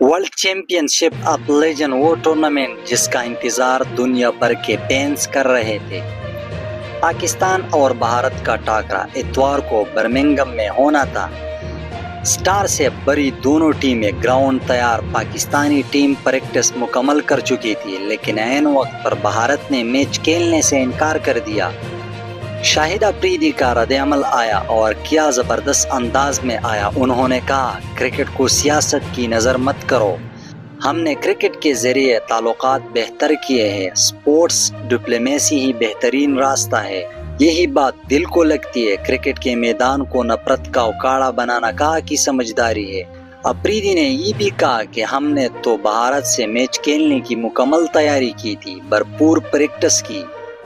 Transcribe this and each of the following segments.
World champion ship of legend وہ tournament جس کا انتظار دنیا بھر کے فینس کر رہے تھے۔ پاکستان اور بھارت کا ٹاکرا اتوار کو برمنگھم میں ہونا تھا۔ سٹار سے بری دونوں ٹیمیں گراؤنڈ تیار، پاکستانی ٹیم پریکٹس مکمل کر چکی تھی، لیکن عین وقت پر بھارت نے میچ کھیلنے سے انکار کر دیا۔ شاہد افریدی کا رد عمل آیا اور کیا زبردست انداز میں آیا۔ انہوں نے کہا، کرکٹ کو سیاست کی نظر مت کرو، ہم نے کرکٹ کے ذریعے تعلقات بہتر کیے ہیں، سپورٹس ڈپلومیسی ہی بہترین راستہ ہے، یہی بات دل کو لگتی ہے، کرکٹ کے میدان کو نفرت کا اکھاڑا بنانا کہاں کی سمجھداری ہے۔ افریدی نے یہ بھی کہا کہ ہم نے تو بھارت سے میچ کھیلنے کی مکمل تیاری کی تھی، بھرپور پریکٹس کی،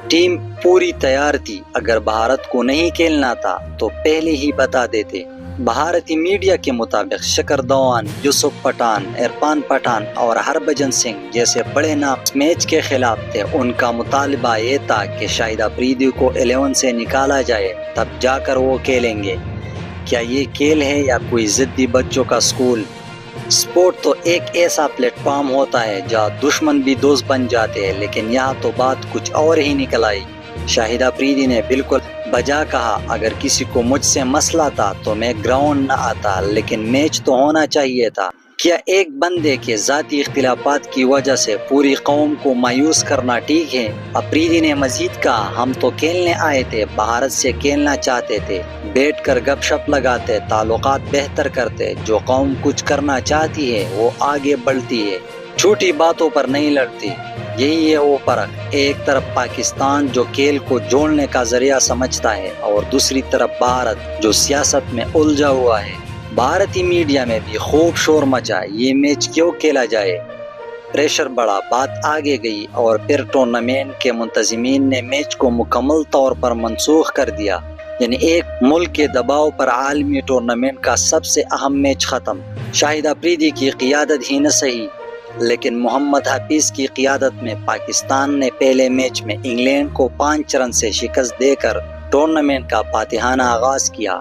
ٹیم پوری تیار تھی، اگر بھارت کو نہیں کھیلنا تھا تو پہلے ہی بتا دیتے۔ بھارتی میڈیا کے مطابق شکھر دھون، یوسف پٹھان، عرفان پٹھان اور ہربھجن سنگھ جیسے بڑے نام میچ کے خلاف تھے۔ ان کا مطالبہ یہ تھا کہ شاہد افریدی کو 11 سے نکالا جائے، تب جا کر وہ کھیلیں گے۔ کیا یہ کھیل ہے یا کوئی ضدی بچوں کا اسکول؟ سپورٹ تو ایک ایسا پلیٹ فارم ہوتا ہے جہاں دشمن بھی دوست بن جاتے ہیں، لیکن یہاں تو بات کچھ اور ہی نکل آئی۔ شاہد افریدی نے بالکل بجا کہا، اگر کسی کو مجھ سے مسئلہ تھا تو میں گراؤنڈ نہ آتا، لیکن میچ تو ہونا چاہیے تھا۔ کیا ایک بندے کے ذاتی اختلافات کی وجہ سے پوری قوم کو مایوس کرنا ٹھیک ہے؟ افریدی نے مزید کہا، ہم تو کھیلنے آئے تھے، بھارت سے کھیلنا چاہتے تھے، بیٹھ کر گپ شپ لگاتے، تعلقات بہتر کرتے، جو قوم کچھ کرنا چاہتی ہے وہ آگے بڑھتی ہے، چھوٹی باتوں پر نہیں لڑتی، یہی ہے وہ فرق۔ ایک طرف پاکستان جو کھیل کو جوڑنے کا ذریعہ سمجھتا ہے اور دوسری طرف بھارت جو سیاست میں الجھا ہوا ہے۔ بھارتی میڈیا میں بھی خوب شور مچا، یہ میچ کیوں کھیلا جائے؟ پریشر بڑھا، بات آگے گئی اور پھر ٹورنامنٹ کے منتظمین نے میچ کو مکمل طور پر منسوخ کر دیا، یعنی ایک ملک کے دباؤ پر عالمی ٹورنامنٹ کا سب سے اہم میچ ختم۔ شاہد افریدی کی قیادت ہی نہ سہی، لیکن محمد حفیظ کی قیادت میں پاکستان نے پہلے میچ میں انگلینڈ کو 5 رن سے شکست دے کر ٹورنامنٹ کا فاتحانہ آغاز کیا۔